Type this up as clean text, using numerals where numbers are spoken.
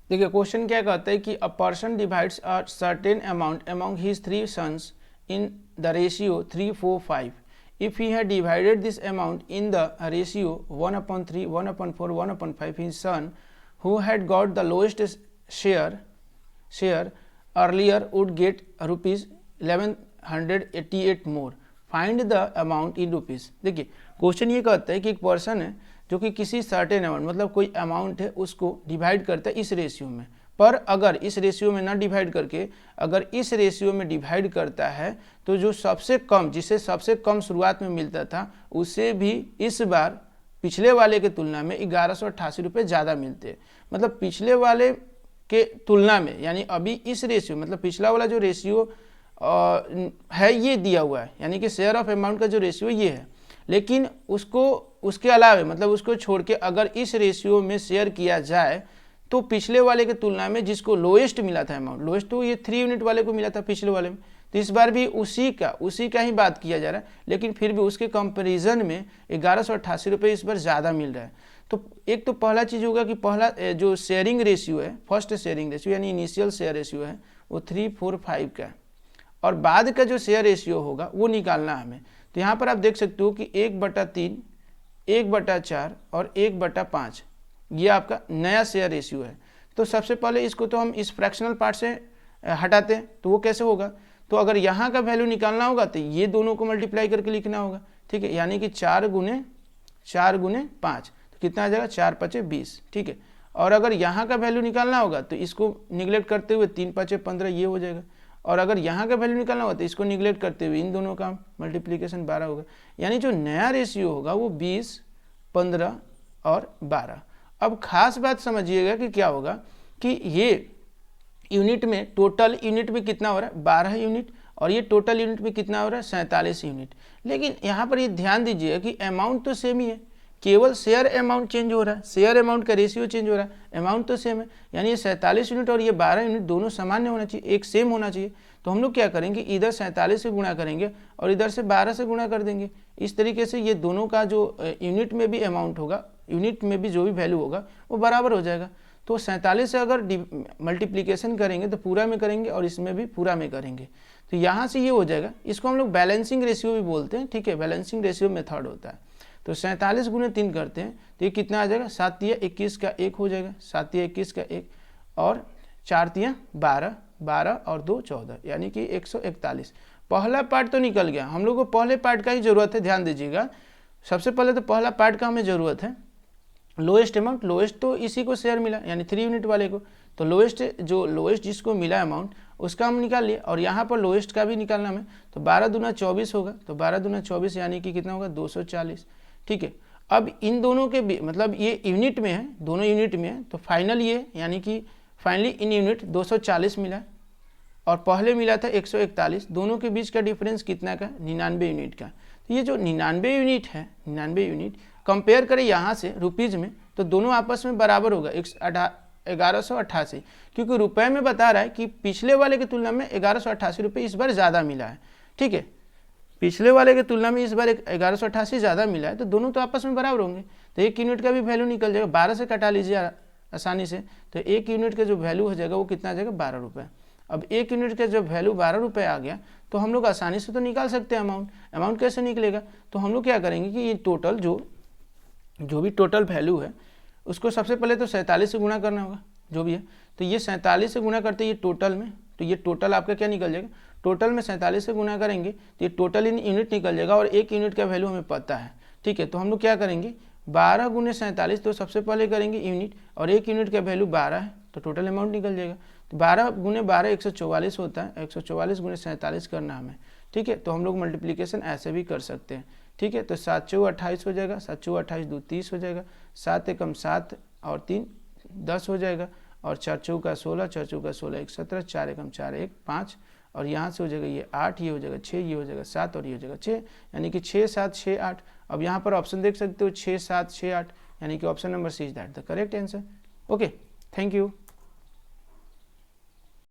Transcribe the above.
देखिए क्वेश्चन क्या कहता है कि a person divides a certain amount among his 3 sons in the ratio 3:4:5. If he had divided this amount in the ratio 1/3, 1/4, 1/5, his son, who had got the lowest share earlier, would get rupees 1188 more. Find the amount in rupees. देखिए question ये कहता है कि एक person है जो कि किसी सर्टेन अमाउंट मतलब कोई अमाउंट है उसको डिवाइड करता है इस रेशियो में, पर अगर इस रेशियो में ना डिवाइड करके अगर इस रेशियो में डिवाइड करता है तो जो सबसे कम, जिसे सबसे कम शुरुआत में मिलता था उसे भी इस बार पिछले वाले के तुलना में 1188 रुपये ज़्यादा मिलते हैं। मतलब पिछले वाले के तुलना में, यानी अभी इस रेशियो मतलब पिछला वाला जो रेशियो है ये दिया हुआ है, यानी कि शेयर ऑफ अमाउंट का जो रेशियो ये है, लेकिन उसको उसके अलावा मतलब उसको छोड़ के अगर इस रेशियो में शेयर किया जाए तो पिछले वाले के तुलना में जिसको लोएस्ट मिला था अमाउंट, लोएस्ट तो ये 3 यूनिट वाले को मिला था पिछले वाले में, तो इस बार भी उसी का ही बात किया जा रहा है, लेकिन फिर भी उसके कंपैरिजन में 1188 रुपये इस बार ज़्यादा मिल रहा है। तो एक तो पहला चीज़ होगा कि पहला जो शेयरिंग रेशियो है, फर्स्ट शेयरिंग रेशियो यानी इनिशियल शेयर रेशियो है वो 3:4:5 का है, और बाद का जो शेयर रेशियो होगा वो निकालना हमें। तो यहाँ पर आप देख सकते हो कि 1/3, 1/4 और 1/5 ये आपका नया शेयर रेशियो है। तो सबसे पहले इसको तो हम इस फ्रैक्शनल पार्ट से हटाते हैं, तो वो कैसे होगा, तो अगर यहाँ का वैल्यू निकालना होगा तो ये दोनों को मल्टीप्लाई करके लिखना होगा, ठीक है, यानी कि 4 गुने 5 तो कितना आ जाएगा 4×5 = 20, ठीक है। और अगर यहाँ का वैल्यू निकालना होगा तो इसको निगलेक्ट करते हुए 3×5 = 15 ये हो जाएगा, और अगर यहाँ का वैल्यू निकालना होगा तो इसको निगलेक्ट करते हुए इन दोनों का मल्टीप्लिकेशन 12 होगा, यानी जो नया रेशियो होगा वो 20, 15 और 12। अब खास बात समझिएगा कि क्या होगा कि ये यूनिट में, टोटल यूनिट में कितना हो रहा है 12 यूनिट, और ये टोटल यूनिट में कितना हो रहा है 47 यूनिट। लेकिन यहाँ पर ये ध्यान दीजिए कि अमाउंट तो सेम ही है, केवल शेयर अमाउंट चेंज हो रहा है, शेयर अमाउंट का रेशियो चेंज हो रहा है, अमाउंट तो सेम है, यानी ये 47 यूनिट और ये 12 यूनिट दोनों सामान्य होना चाहिए, एक सेम होना चाहिए। तो हम लोग क्या करेंगे, इधर 47 से गुणा करेंगे और इधर से 12 से गुणा कर देंगे। इस तरीके से ये दोनों का जो यूनिट में भी अमाउंट होगा, यूनिट में भी जो भी वैल्यू होगा वो बराबर हो जाएगा। तो 47 से अगर मल्टीप्लिकेशन करेंगे तो पूरा में करेंगे और इसमें भी पूरा में करेंगे, तो यहाँ से ये हो जाएगा। इसको हम लोग बैलेंसिंग रेशियो भी बोलते हैं, ठीक है, बैलेंसिंग रेशियो मेथड होता है। तो 47 × 3 करते हैं तो ये कितना आ जाएगा, 7×3 = 21 का 1 हो जाएगा, 7×3 = 21 का 1, और 4×3 = 12, 12 और 2 14, यानी कि 141। पहला पार्ट तो निकल गया, हम लोग को पहले पार्ट का ही जरूरत है, ध्यान दीजिएगा। सबसे पहले तो पहला पार्ट का हमें ज़रूरत है, लोएस्ट अमाउंट, लोएस्ट तो इसी को शेयर मिला यानी 3 यूनिट वाले को, तो लोएस्ट जिसको मिला अमाउंट उसका हम निकाल लिए, और यहाँ पर लोएस्ट का भी निकालना हमें। तो 12 दूना 24 होगा, तो 12 दूना 24 यानी कि कितना होगा 240, ठीक है। अब इन दोनों के भी मतलब ये यूनिट में है, दोनों यूनिट में है, तो फाइनल ये यानी कि फाइनली इन यूनिट 240 मिला और पहले मिला था 141, दोनों के बीच का डिफरेंस कितना का 99 यूनिट का। तो ये जो 99 यूनिट है, 99 यूनिट कंपेयर करें यहाँ से रुपीज़ में तो दोनों आपस में बराबर होगा 1188, क्योंकि रुपए में बता रहा है कि पिछले वाले की तुलना में 1188 रुपये इस बार ज़्यादा मिला है, ठीक है, पिछले वाले की तुलना में इस बार 1188 ज़्यादा मिला है, तो दोनों तो आपस में बराबर होंगे। तो 1 यूनिट का भी वैल्यू निकल जाएगा, 12 से कटा लीजिए आसानी से, तो 1 यूनिट का जो वैल्यू हो जाएगा वो कितना आ जाएगा 12 रुपये। अब 1 यूनिट का जब वैल्यू 12 रुपये आ गया तो हम लोग आसानी से तो निकाल सकते हैं अमाउंट कैसे निकलेगा, तो हम लोग क्या करेंगे कि ये टोटल जो भी टोटल वैल्यू है उसको सबसे पहले तो 47 से गुणा करना होगा जो भी है, तो ये 47 से गुणा करते ये टोटल में, तो ये टोटल आपका क्या निकल जाएगा, टोटल में 47 से गुणा करेंगे तो ये टोटल इन यूनिट निकल जाएगा, और 1 यूनिट का वैल्यू हमें पता है, ठीक है। तो हम लोग क्या करेंगे 12 × 47, तो सबसे पहले करेंगे यूनिट, और 1 यूनिट का वैल्यू 12 है तो टोटल अमाउंट निकल जाएगा। तो 12 × 12 144 होता है, 144 × 47 करना हमें, ठीक है। तो हम लोग मल्टीप्लिकेशन ऐसे भी कर सकते हैं, ठीक है। तो 7×4 = 28 हो जाएगा, 7×4 = 28, 2 30 हो जाएगा, 7 × 7 और 3 10 हो जाएगा, और 4×4 = 16, 4×4 = 16, 1 17, 4 × 4 1 5, और यहाँ से हो जाएगा ये 8, ये हो जाएगा 6, ये हो जाएगा 7 और ये हो जाएगा 6, यानी कि 6 7 6 8। अब यहाँ पर ऑप्शन देख सकते हो 6 7 6 8, यानी कि option number C is that the correct answer. Okay, thank you.